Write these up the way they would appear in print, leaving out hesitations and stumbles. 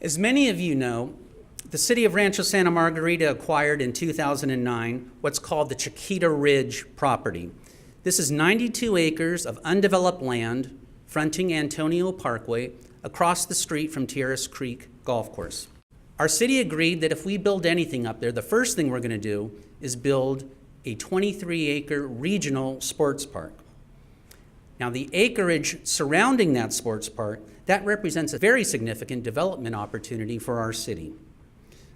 As many of you know, the city of Rancho Santa Margarita acquired in 2009 what's called the Chiquita Ridge property. This is 92 acres of undeveloped land fronting Antonio Parkway across the street from Tierras Creek Golf Course. Our city agreed that if we build anything up there, the first thing we're going to do is build a 23-acre regional sports park. Now, the acreage surrounding that sports park, that represents a very significant development opportunity for our city.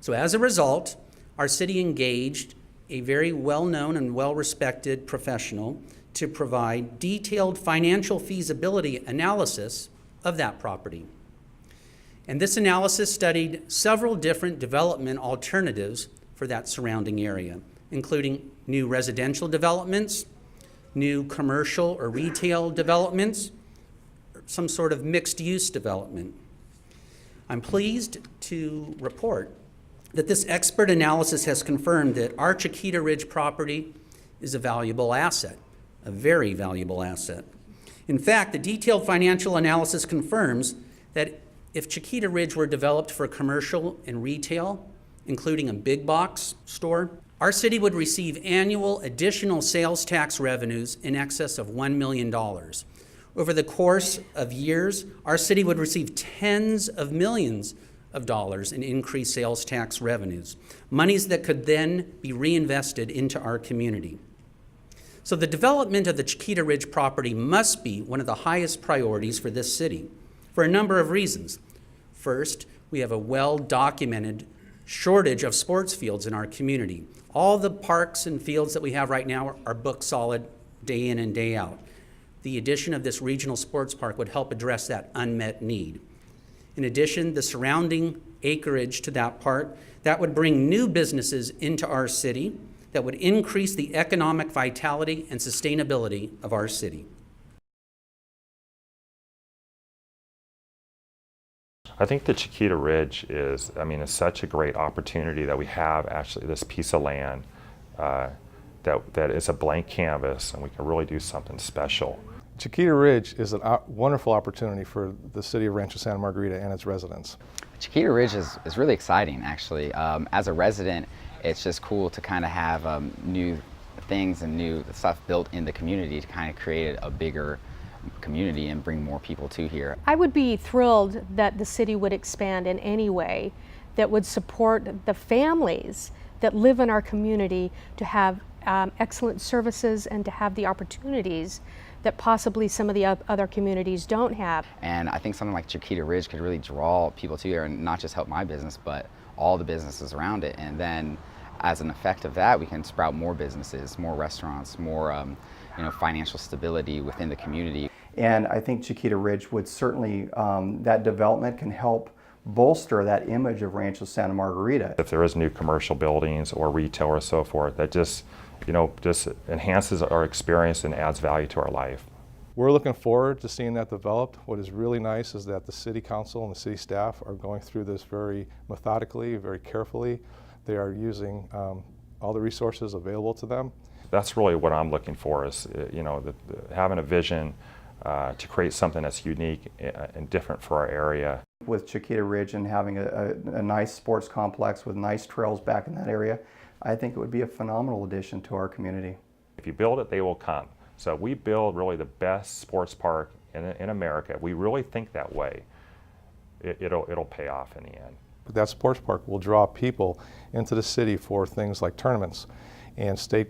So as a result, our city engaged a very well-known and well-respected professional to provide detailed financial feasibility analysis of that property. And this analysis studied several different development alternatives for that surrounding area, including new residential developments, new commercial or retail developments, or some sort of mixed-use development. I'm pleased to report that this expert analysis has confirmed that our Chiquita Ridge property is a valuable asset, a very valuable asset. In fact, the detailed financial analysis confirms that if Chiquita Ridge were developed for commercial and retail, including a big box store, our city would receive annual additional sales tax revenues in excess of $1 million. Over the course of years, our city would receive tens of millions of dollars in increased sales tax revenues, monies that could then be reinvested into our community. So the development of the Chiquita Ridge property must be one of the highest priorities for this city for a number of reasons. First, we have a well-documented shortage of sports fields in our community. All the parks and fields that we have right now are booked solid day in and day out. The addition of this regional sports park would help address that unmet need. In addition, the surrounding acreage to that park, that would bring new businesses into our city that would increase the economic vitality and sustainability of our city. I think the Chiquita Ridge is such a great opportunity that we have actually this piece of land that is a blank canvas, and we can really do something special. Chiquita Ridge is a wonderful opportunity for the city of Rancho Santa Margarita and its residents. Chiquita Ridge is really exciting, actually. As a resident, it's just cool to kind of have new things and new stuff built in the community to kind of create a bigger community and bring more people to here. I would be thrilled that the city would expand in any way that would support the families that live in our community to have excellent services and to have the opportunities that possibly some of the other communities don't have. And I think something like Chiquita Ridge could really draw people to here and not just help my business, but all the businesses around it. And then as an effect of that, we can sprout more businesses, more restaurants, more financial stability within the community. And I think Chiquita Ridge would certainly, that development can help bolster that image of Rancho Santa Margarita. If there is new commercial buildings or retail or so forth, that just enhances our experience and adds value to our life. We're looking forward to seeing that developed. What is really nice is that the city council and the city staff are going through this very methodically, very carefully. They are using all the resources available to them. That's really what I'm looking for is, having a vision to create something that's unique and different for our area. With Chiquita Ridge and having a nice sports complex with nice trails back in that area, I think it would be a phenomenal addition to our community. If you build it, they will come. So we build really the best sports park in America. We really think that way. It'll pay off in the end. That sports park will draw people into the city for things like tournaments and state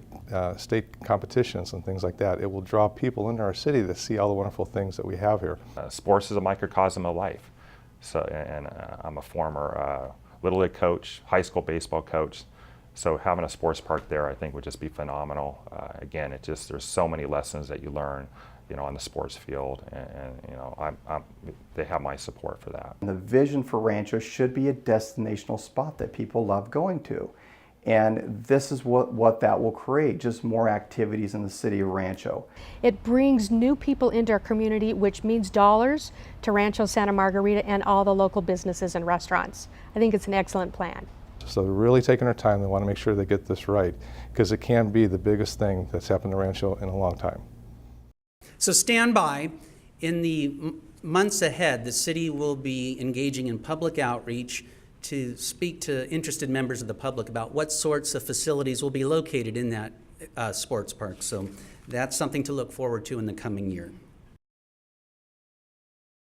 competitions and things like that. It will draw people into our city to see all the wonderful things that we have here. Sports is a microcosm of life. So, and I'm a former Little League coach, high school baseball coach. So having a sports park there, I think, would just be phenomenal. Again, there's so many lessons that you learn, on the sports field, and they have my support for that. The vision for Rancho should be a destinational spot that people love going to. And this is what that will create, just more activities in the city of Rancho. It brings new people into our community, which means dollars to Rancho Santa Margarita and all the local businesses and restaurants. I think it's an excellent plan. So they're really taking their time. They want to make sure they get this right, because it can be the biggest thing that's happened to Rancho in a long time. So stand by, In the months ahead, the city will be engaging in public outreach to speak to interested members of the public about what sorts of facilities will be located in that sports park. So that's something to look forward to in the coming year.